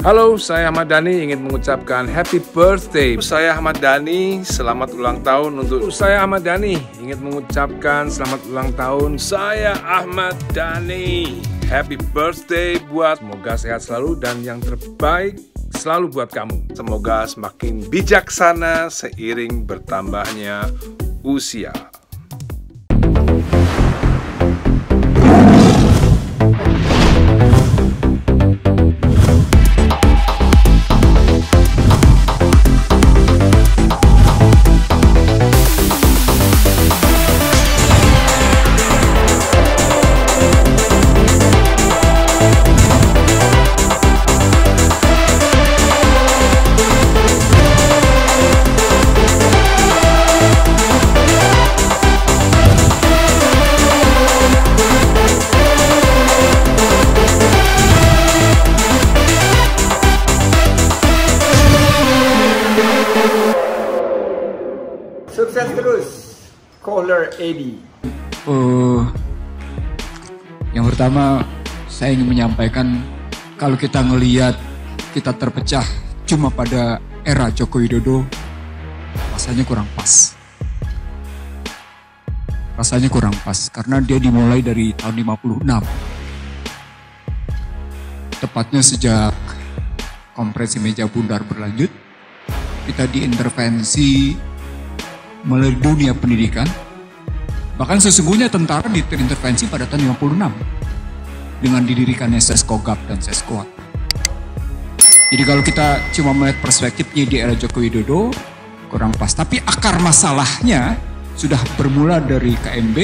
Halo, saya Ahmad Dhani ingin mengucapkan happy birthday. Saya Ahmad Dhani, selamat ulang tahun untuk saya Ahmad Dhani ingin mengucapkan selamat ulang tahun saya Ahmad Dhani. Happy birthday buat, semoga sehat selalu dan yang terbaik selalu buat kamu. Semoga semakin bijaksana seiring bertambahnya usia. Sukses terus, Caller Eddie. Yang pertama saya ingin menyampaikan kalau kita ngelihat kita terpecah cuma pada era Joko Widodo, rasanya kurang pas. Rasanya kurang pas karena dia dimulai dari tahun 56. Tepatnya sejak kompresi meja bundar berlanjut, kita diintervensi melalui dunia pendidikan. Bahkan sesungguhnya tentara diintervensi pada tahun 56 dengan didirikannya Seskogab dan Seskoat. Jadi kalau kita cuma melihat perspektifnya di era Joko Widodo kurang pas. Tapi akar masalahnya sudah bermula dari KMB,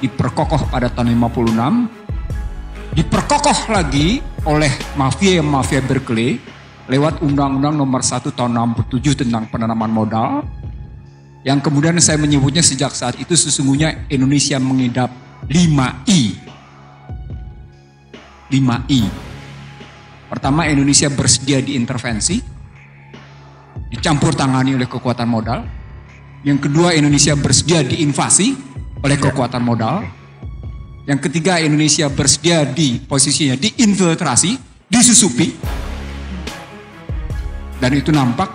diperkokoh pada tahun 56, diperkokoh lagi oleh mafia Berkeley lewat Undang-Undang Nomor 1 tahun 67 tentang penanaman modal. Yang kemudian saya menyebutnya sejak saat itu sesungguhnya Indonesia mengidap 5I. 5I. Pertama, Indonesia bersedia diintervensi, dicampur tangani oleh kekuatan modal. Yang kedua, Indonesia bersedia diinvasi oleh kekuatan modal. Yang ketiga, Indonesia bersedia di posisinya diinfiltrasi, disusupi. Dan itu nampak.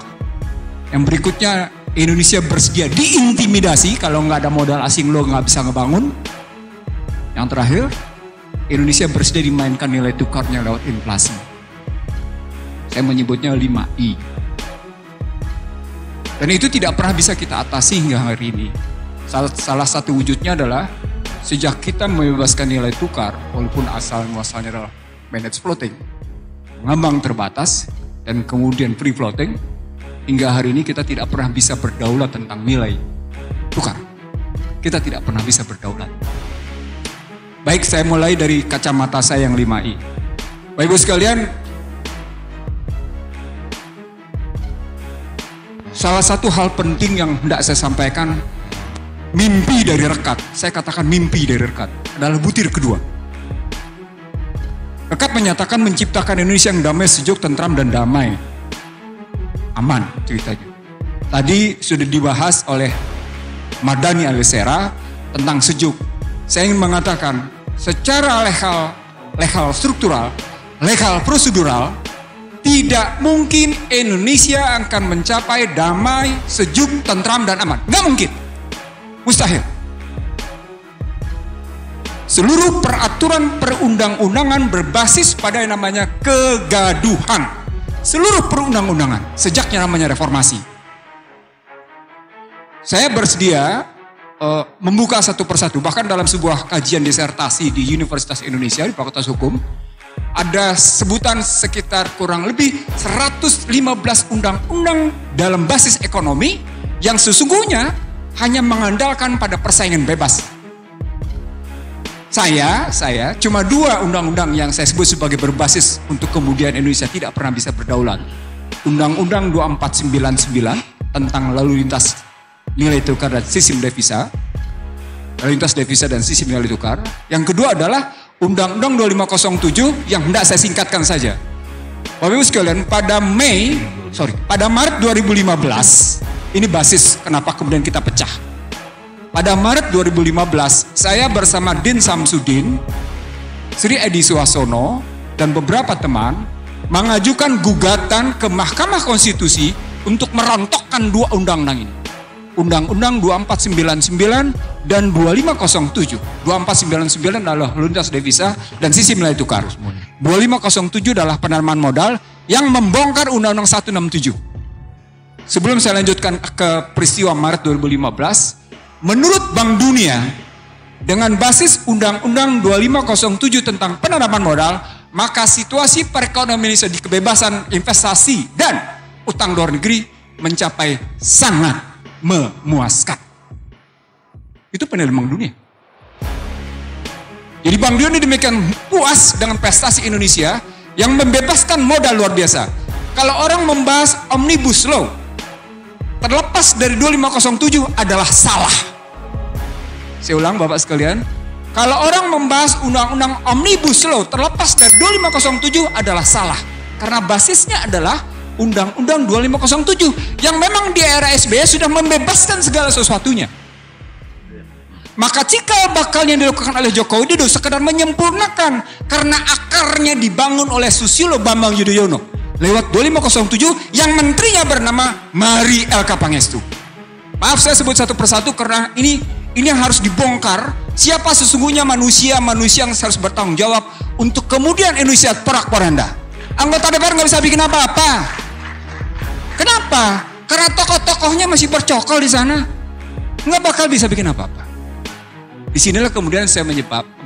Yang berikutnya, Indonesia bersedia diintimidasi, kalau nggak ada modal asing lo nggak bisa ngebangun. Yang terakhir, Indonesia bersedia dimainkan nilai tukarnya lewat inflasi. Saya menyebutnya 5I. Dan itu tidak pernah bisa kita atasi hingga hari ini. Salah satu wujudnya adalah sejak kita membebaskan nilai tukar, walaupun asal-muasalnya adalah managed floating, ngambang terbatas, dan kemudian free floating, hingga hari ini kita tidak pernah bisa berdaulat tentang nilai tukar. Kita tidak pernah bisa berdaulat. Baik, saya mulai dari kacamata saya yang 5I. Bapak Ibu sekalian, salah satu hal penting yang hendak saya sampaikan, mimpi dari Rekat, saya katakan mimpi dari Rekat, adalah butir kedua. Rekat menyatakan menciptakan Indonesia yang damai, sejuk, tentram, dan damai. Aman ceritanya. Tadi sudah dibahas oleh Mardhani Alisera tentang sejuk. Saya ingin mengatakan secara legal struktural, legal prosedural, tidak mungkin Indonesia akan mencapai damai, sejuk, tentram, dan aman. Nggak mungkin. Mustahil. Seluruh peraturan perundang-undangan berbasis pada yang namanya kegaduhan. Seluruh perundang-undangan, sejaknya namanya reformasi. Saya bersedia membuka satu persatu, bahkan dalam sebuah kajian disertasi di Universitas Indonesia, di Fakultas Hukum, ada sebutan sekitar kurang lebih 115 undang-undang dalam basis ekonomi yang sesungguhnya hanya mengandalkan pada persaingan bebas. Saya cuma 2 undang-undang yang saya sebut sebagai berbasis untuk kemudian Indonesia tidak pernah bisa berdaulat. Undang-Undang 2499 tentang lalu lintas nilai tukar dan sistem devisa. Lalu lintas devisa dan sistem nilai tukar. Yang kedua adalah Undang-Undang 2507 yang hendak saya singkatkan saja. Bapak Ibu sekalian, pada Maret 2015, ini basis kenapa kemudian kita pecah. Pada Maret 2015, saya bersama Din Samsudin, Sri Edi Suhasono, dan beberapa teman mengajukan gugatan ke Mahkamah Konstitusi untuk merontokkan dua undang-undang ini. Undang-Undang 2499 dan 2507. 2499 adalah lintas devisa dan sisi nilai tukar. 2507 adalah penanaman modal yang membongkar Undang-Undang 167. Sebelum saya lanjutkan ke peristiwa Maret 2015, menurut Bank Dunia, dengan basis Undang-Undang 2507 tentang penanaman modal, maka situasi perekonomian Indonesia di kebebasan investasi dan utang luar negeri mencapai sangat memuaskan. Itu penilaian Bank Dunia. Jadi Bank Dunia demikian puas dengan prestasi Indonesia yang membebaskan modal luar biasa. Kalau orang membahas Omnibus Law terlepas dari 2507 adalah salah. Saya ulang Bapak sekalian, kalau orang membahas Undang-Undang Omnibus Law terlepas dari 2507 adalah salah. Karena basisnya adalah Undang-Undang 2507 yang memang di era SBY sudah membebaskan segala sesuatunya. Maka cikal bakal yang dilakukan oleh Joko Widodo sekedar menyempurnakan karena akarnya dibangun oleh Susilo Bambang Yudhoyono lewat 2507 yang menterinya bernama Mari Elka Pangestu. Maaf saya sebut satu persatu karena ini yang harus dibongkar. Siapa sesungguhnya manusia yang harus bertanggung jawab untuk kemudian Indonesia porak-poranda. Anggota DPR nggak bisa bikin apa-apa. Kenapa? Karena tokoh-tokohnya masih bercokol di sana. Nggak bakal bisa bikin apa-apa. Disinilah kemudian saya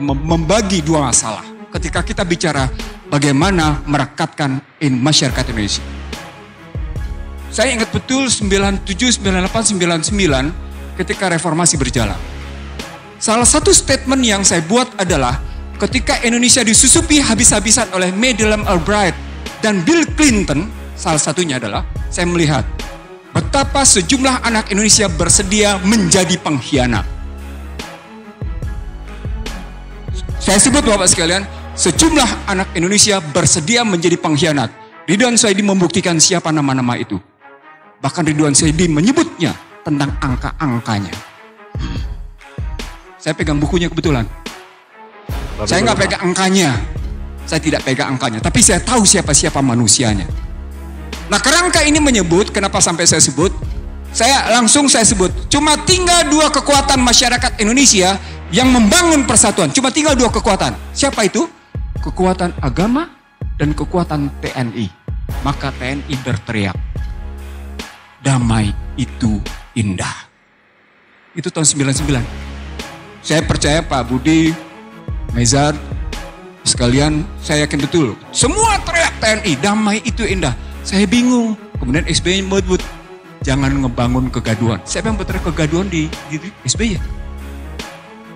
membagi dua masalah. Ketika kita bicara bagaimana merekatkan masyarakat Indonesia. Saya ingat betul 97, 98, 99 ketika reformasi berjalan. Salah satu statement yang saya buat adalah ketika Indonesia disusupi habis-habisan oleh Madeleine Albright dan Bill Clinton, salah satunya adalah saya melihat betapa sejumlah anak Indonesia bersedia menjadi pengkhianat. Saya sebut Bapak sekalian, sejumlah anak Indonesia bersedia menjadi pengkhianat. Ridwan Saidi membuktikan siapa nama-nama itu. Bahkan Ridwan Saidi menyebutnya tentang angka-angkanya. Saya pegang bukunya kebetulan. Saya nggak pegang angkanya. Saya tidak pegang angkanya. Tapi saya tahu siapa-siapa manusianya. Nah kerangka ini menyebut, kenapa sampai saya sebut? Saya sebut, cuma tinggal dua kekuatan masyarakat Indonesia yang membangun persatuan. Cuma tinggal dua kekuatan. Siapa itu? Kekuatan agama dan kekuatan TNI. Maka TNI berteriak, damai itu indah. Itu tahun 99. Saya percaya Pak Budi, Mezar, sekalian saya yakin betul. Semua teriak TNI, damai itu indah. Saya bingung. Kemudian SBY menyebut, jangan ngebangun kegaduhan. Siapa yang berteriak kegaduhan di SBY?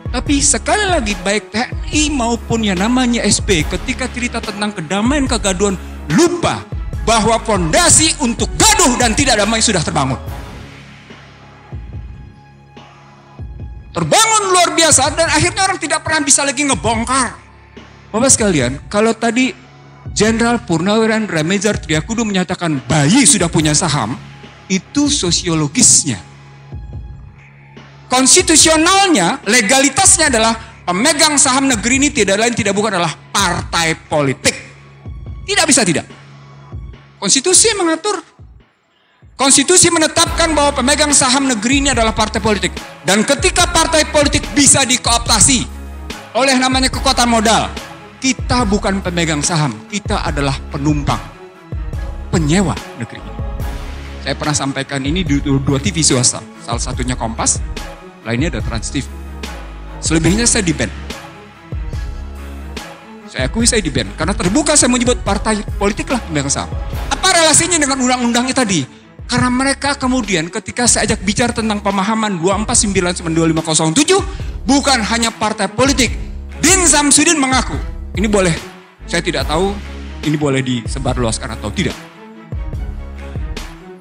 Tapi sekali lagi baik TNI maupun yang namanya SBY ketika cerita tentang kedamaian kegaduhan lupa bahwa fondasi untuk gaduh dan tidak damai sudah terbangun. Terbangun luar biasa dan akhirnya orang tidak pernah bisa lagi ngebongkar. Bapak sekalian, kalau tadi Jenderal Purnawirawan Remizer Triakudu menyatakan bayi sudah punya saham, itu sosiologisnya. Konstitusionalnya, legalitasnya adalah pemegang saham negeri ini tidak lain tidak bukan adalah partai politik. Tidak bisa tidak. Konstitusi mengatur. Konstitusi menetapkan bahwa pemegang saham negeri ini adalah partai politik. Dan ketika partai politik bisa dikooptasi oleh namanya kekuatan modal, kita bukan pemegang saham, kita adalah penumpang, penyewa negeri ini. Saya pernah sampaikan ini di dua TV swasta, salah satunya Kompas, lainnya ada Trans TV. Selebihnya saya di-ban. Saya akui saya di-ban, karena terbuka saya menyebut partai politik lah pemegang saham. Apa relasinya dengan undang-undangnya tadi? Karena mereka kemudian ketika saya ajak bicara tentang pemahaman 2499-2507, bukan hanya partai politik. Din Samsudin mengaku, ini boleh, saya tidak tahu ini boleh disebarluaskan atau tidak.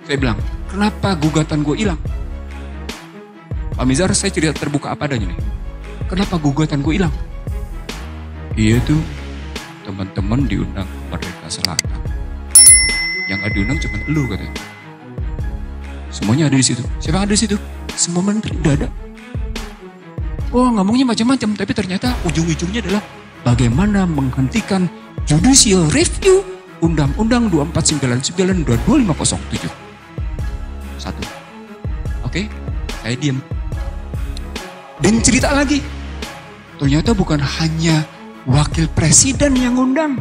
Saya bilang, kenapa gugatan gue hilang? Pak Mizar, saya cerita terbuka apa adanya nih. Kenapa gugatan gue hilang? Iya tuh, teman-teman diundang ke Merdeka Selatan. Yang gak diundang cuma elu katanya. Semuanya ada di situ. Siapa yang ada di situ? Semua menteri udah ada. Oh, ngomongnya macam-macam, tapi ternyata ujung-ujungnya adalah bagaimana menghentikan judicial review Undang-Undang 2499 dan 2507. Satu. Oke, saya diam. Dan cerita lagi. Ternyata bukan hanya wakil presiden yang undang.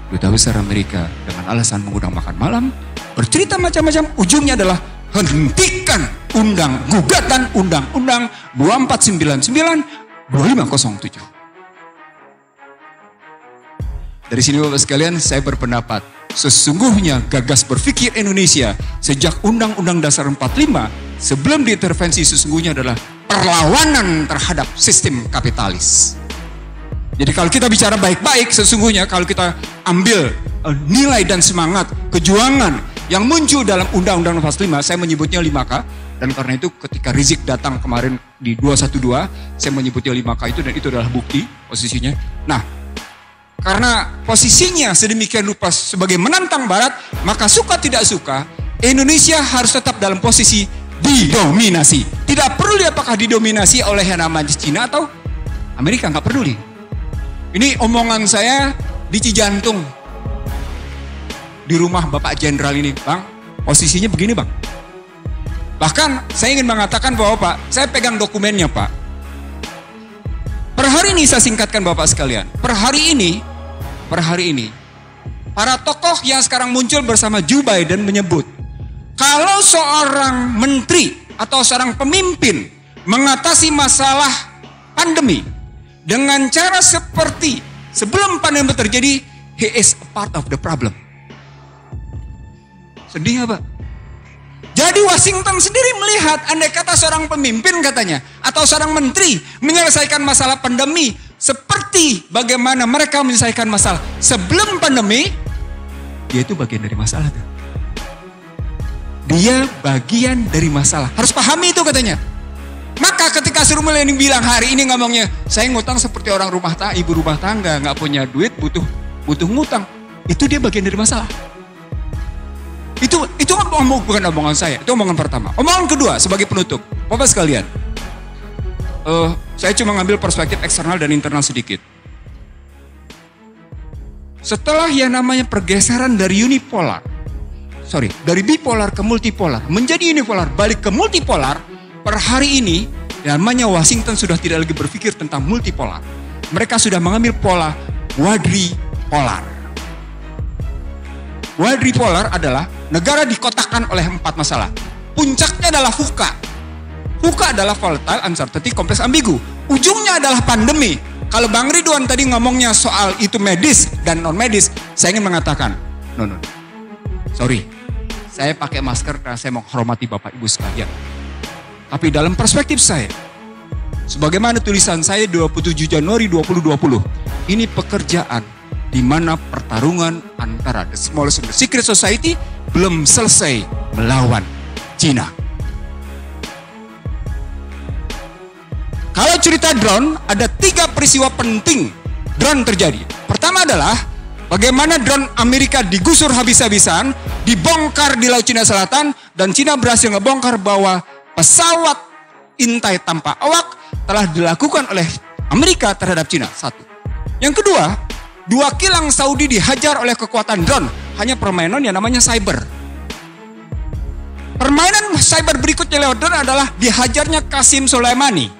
Duta Besar Amerika dengan alasan mengundang makan malam, bercerita macam-macam, ujungnya adalah hentikan gugatan Undang-Undang 2499 2507. Dari sini Bapak sekalian, saya berpendapat sesungguhnya gagas berpikir Indonesia sejak Undang-Undang Dasar 45 sebelum diintervensi sesungguhnya adalah perlawanan terhadap sistem kapitalis. Jadi kalau kita bicara baik-baik, sesungguhnya kalau kita ambil nilai dan semangat kejuangan yang muncul dalam Undang-Undang 45, saya menyebutnya 5K. Dan karena itu ketika Rizik datang kemarin di 212, saya menyebutnya 5K itu, dan itu adalah bukti posisinya. Nah, karena posisinya sedemikian rupa sebagai menantang Barat, maka suka tidak suka, Indonesia harus tetap dalam posisi didominasi. Tidak peduli apakah didominasi oleh yang namanya Cina atau Amerika, nggak peduli. Ini omongan saya di Cijantung, di rumah Bapak Jenderal ini, Bang. Posisinya begini, Bang. Bahkan saya ingin mengatakan bahwa Pak, saya pegang dokumennya, Pak. Per hari ini saya singkatkan Bapak sekalian. Per hari ini, para tokoh yang sekarang muncul bersama Joe Biden menyebut, kalau seorang menteri atau seorang pemimpin mengatasi masalah pandemi dengan cara seperti sebelum pandemi terjadi, he is a part of the problem. Sedih nggak, Pak? Jadi Washington sendiri melihat, andai kata seorang pemimpin katanya, atau seorang menteri menyelesaikan masalah pandemi seperti bagaimana mereka menyelesaikan masalah sebelum pandemi, dia itu bagian dari masalah tuh. Dia bagian dari masalah. Harus pahami itu katanya. Maka ketika Sri Mulyani bilang hari ini ngomongnya, saya ngutang seperti orang ibu rumah tangga, nggak punya duit, butuh ngutang. Itu dia bagian dari masalah. Itu bukan omongan saya, itu omongan pertama. Omongan kedua sebagai penutup, Bapak sekalian, saya cuma ngambil perspektif eksternal dan internal sedikit. Setelah yang namanya pergeseran dari bipolar ke multipolar, menjadi unipolar, balik ke multipolar, per hari ini, yang namanya Washington sudah tidak lagi berpikir tentang multipolar. Mereka sudah mengambil pola quadripolar. Quadripolar adalah negara dikotakkan oleh 4 masalah. Puncaknya adalah VUCA. VUCA adalah volatile, uncertainty, kompleks, ambigu. Ujungnya adalah pandemi. Kalau Bang Ridwan tadi ngomongnya soal itu medis dan non medis, saya ingin mengatakan, no. Sorry, saya pakai masker karena saya menghormati Bapak Ibu sekalian. Tapi dalam perspektif saya, sebagaimana tulisan saya 27 Januari 2020, ini pekerjaan di mana pertarungan antara the smallest and the secret society belum selesai melawan Cina. Kalau cerita drone, ada 3 peristiwa penting drone terjadi. Pertama adalah bagaimana drone Amerika digusur habis-habisan, dibongkar di Laut Cina Selatan, dan Cina berhasil ngebongkar bahwa pesawat intai tanpa awak telah dilakukan oleh Amerika terhadap Cina. 1. Yang kedua, 2 kilang Saudi dihajar oleh kekuatan drone. Hanya permainan yang namanya cyber. Permainan cyber berikutnya lewat drone adalah dihajarnya Qasim Soleimani.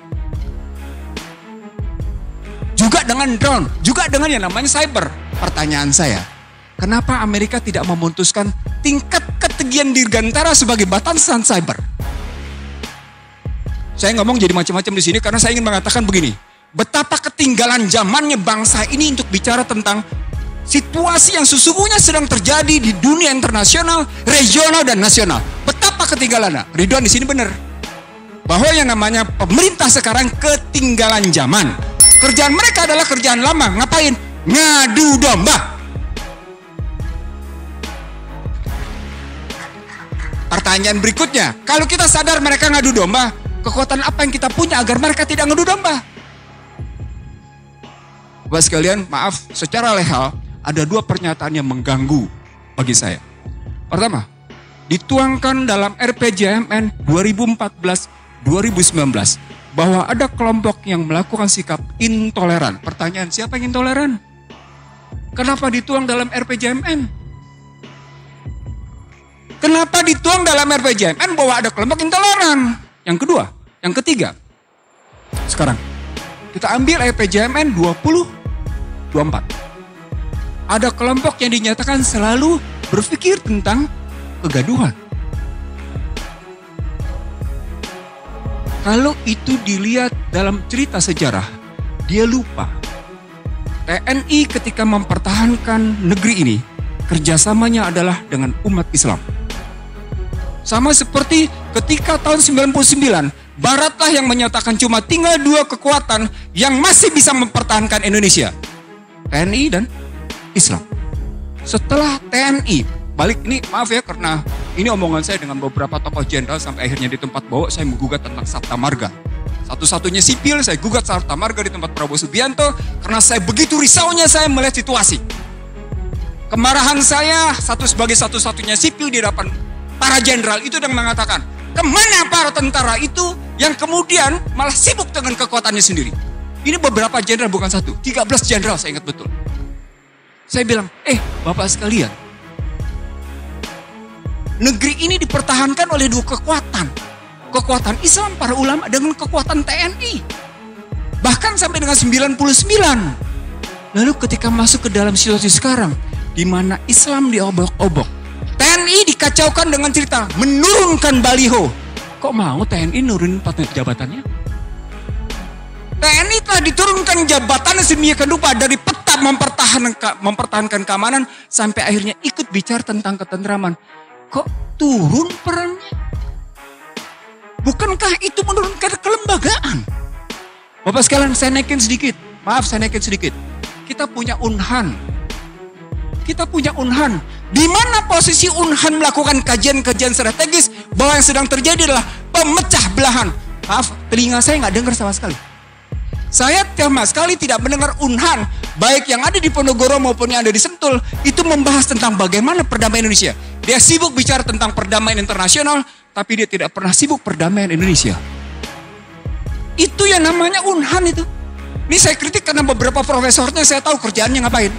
Juga dengan drone, juga dengan yang namanya cyber. Pertanyaan saya, kenapa Amerika tidak memutuskan tingkat ketegian dirgantara sebagai batasan cyber? Saya ngomong jadi macam-macam di sini karena saya ingin mengatakan begini. Betapa ketinggalan zamannya bangsa ini untuk bicara tentang situasi yang sesungguhnya sedang terjadi di dunia internasional, regional, dan nasional. Betapa ketinggalannya. Ridwan di sini benar. Bahwa yang namanya pemerintah sekarang ketinggalan zaman. Kerjaan mereka adalah kerjaan lama. Ngapain? Ngadu domba. Pertanyaan berikutnya, kalau kita sadar mereka ngadu domba, kekuatan apa yang kita punya agar mereka tidak ngadu domba? Bapak sekalian, maaf, secara legal ada 2 pernyataan yang mengganggu bagi saya. Pertama, dituangkan dalam RPJMN 2014-2019 bahwa ada kelompok yang melakukan sikap intoleran. Pertanyaan, siapa yang intoleran? Kenapa dituang dalam RPJMN? Kenapa dituang dalam RPJMN bahwa ada kelompok intoleran? Yang kedua, yang ketiga. Sekarang, kita ambil RPJMN 2024. Ada kelompok yang dinyatakan selalu berpikir tentang kegaduhan. Kalau itu dilihat dalam cerita sejarah, dia lupa. TNI ketika mempertahankan negeri ini, kerjasamanya adalah dengan umat Islam. Sama seperti ketika tahun 99, Baratlah yang menyatakan cuma tinggal 2 kekuatan yang masih bisa mempertahankan Indonesia. TNI dan Islam. Setelah TNI, balik ini maaf ya karena ini omongan saya dengan beberapa tokoh jenderal sampai akhirnya di tempat bawah saya menggugat tentang Sabta Marga. Satu-satunya sipil saya gugat Sabta Marga di tempat Prabowo Subianto karena saya begitu risaunya saya melihat situasi. Kemarahan saya sebagai satu-satunya sipil di hadapan para jenderal itu yang mengatakan, kemana para tentara itu yang kemudian malah sibuk dengan kekuatannya sendiri. Ini beberapa jenderal bukan satu, 13 jenderal saya ingat betul. Saya bilang, Bapak sekalian, negeri ini dipertahankan oleh 2 kekuatan. Kekuatan Islam, para ulama, dengan kekuatan TNI. Bahkan sampai dengan 99. Lalu ketika masuk ke dalam situasi sekarang, di mana Islam diobok-obok, TNI dikacaukan dengan cerita menurunkan baliho. Kok mau TNI nurunin jabatannya? TNI telah diturunkan jabatannya sedemikian rupa dari peta mempertahankan keamanan sampai akhirnya ikut bicara tentang ketentraman. Kok turun perannya? Bukankah itu menurunkan kelembagaan? Bapak sekalian, saya naikin sedikit. Maaf, saya naikin sedikit. Kita punya Unhan. Di mana posisi Unhan melakukan kajian-kajian strategis bahwa yang sedang terjadi adalah pemecah belahan. Maaf, telinga saya nggak dengar sama sekali. Saya sama sekali tidak mendengar Unhan, baik yang ada di Ponorogo maupun yang ada di Sentul, itu membahas tentang bagaimana perdamaian Indonesia. Dia sibuk bicara tentang perdamaian internasional, tapi dia tidak pernah sibuk perdamaian Indonesia. Itu yang namanya Unhan itu. Ini saya kritik karena beberapa profesornya saya tahu kerjaannya ngapain.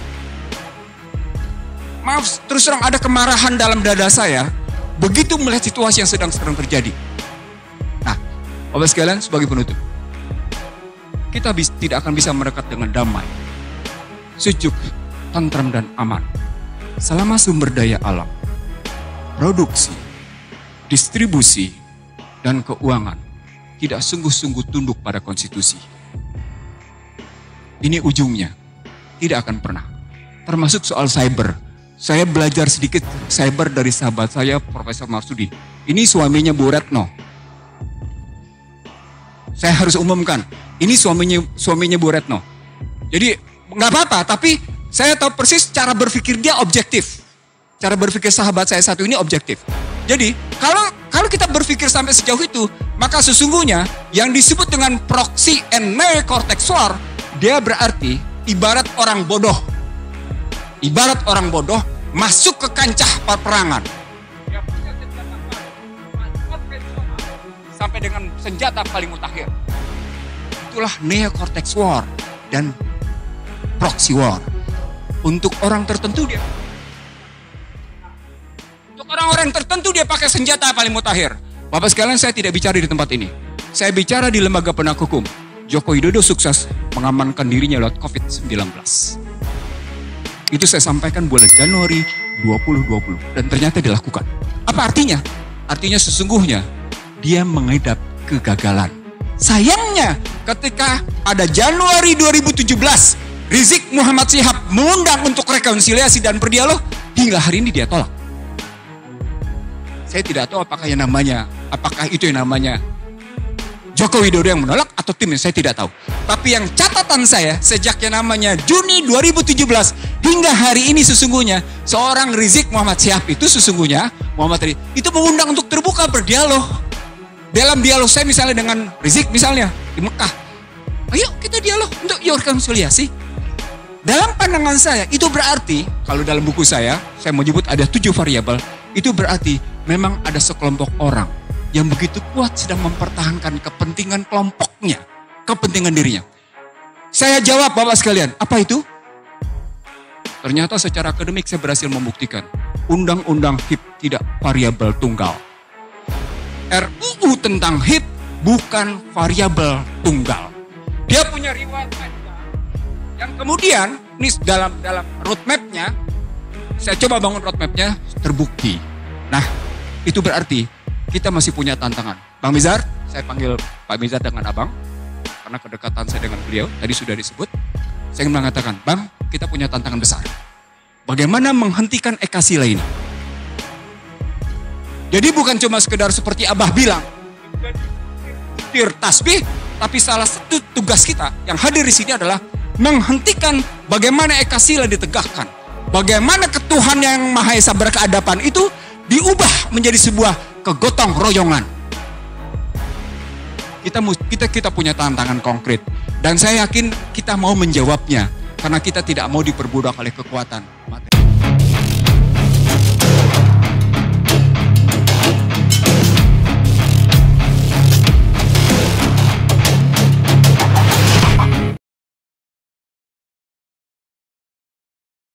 Maaf, terus terang ada kemarahan dalam dada saya begitu melihat situasi yang sedang terjadi. Nah, Bapak sekalian, sebagai penutup, kita tidak akan bisa mendekat dengan damai, sejuk, tentram dan aman selama sumber daya alam, produksi, distribusi, dan keuangan tidak sungguh-sungguh tunduk pada konstitusi. Ini ujungnya tidak akan pernah. Termasuk soal cyber. Saya belajar sedikit cyber dari sahabat saya, Profesor Marsudi. Ini suaminya Bu Retno. Saya harus umumkan, ini suaminya Bu Retno. Jadi nggak apa-apa, tapi saya tahu persis cara berpikir dia objektif. Cara berpikir sahabat saya satu ini objektif. Jadi kalau kita berpikir sampai sejauh itu, maka sesungguhnya yang disebut dengan proxy and neocortex war, dia berarti ibarat orang bodoh. Ibarat orang bodoh masuk ke kancah peperangan. Sampai dengan senjata paling mutakhir. Itulah neocortex war dan proxy war. Untuk orang tertentu dia. Untuk orang-orang tertentu dia pakai senjata paling mutakhir. Bapak sekalian, saya tidak bicara di tempat ini. Saya bicara di lembaga penegak hukum. Joko Widodo sukses mengamankan dirinya lewat COVID-19. Itu saya sampaikan bulan Januari 2020 dan ternyata dilakukan. Apa artinya? Artinya sesungguhnya dia mengidap kegagalan. Sayangnya ketika pada Januari 2017 Rizik Muhammad Syihab mengundang untuk rekonsiliasi dan berdialog, hingga hari ini dia tolak. Saya tidak tahu apakah itu yang namanya Joko Widodo yang menolak atau timnya, saya tidak tahu. Tapi yang catatan saya sejak yang namanya Juni 2017 hingga hari ini sesungguhnya seorang Rizik Muhammad Syihab itu sesungguhnya itu mengundang untuk terbuka berdialog. Dalam dialog saya misalnya dengan Rizik misalnya di Mekah, ayo kita dialog untuk rekonsiliasi. Dalam pandangan saya itu berarti, kalau dalam buku saya menyebut ada 7 variabel, itu berarti memang ada sekelompok orang yang begitu kuat sedang mempertahankan kepentingan kelompoknya, kepentingan dirinya. Saya jawab Bapak sekalian, apa itu? Ternyata secara akademik saya berhasil membuktikan undang-undang HIP tidak variabel tunggal. RUU tentang HIP bukan variabel tunggal. Dia punya riwayat panjang yang kemudian nih dalam roadmap-nya, saya coba bangun roadmap-nya, terbukti. Nah, itu berarti kita masih punya tantangan. Bang Mizar, saya panggil Pak Mizar dengan abang, karena kedekatan saya dengan beliau, tadi sudah disebut. Saya ingin mengatakan, Bang, kita punya tantangan besar. Bagaimana menghentikan Ekasila ini? Jadi bukan cuma sekedar seperti Abah bilang, tasbih, tapi salah satu tugas kita yang hadir di sini adalah menghentikan bagaimana Ekasila ditegakkan. Bagaimana ketuhanan yang Maha Esa berkeadapan itu diubah menjadi sebuah kegotong royongan. Kita punya tantangan konkret. Dan saya yakin kita mau menjawabnya. Karena kita tidak mau diperbudak oleh kekuatan materi.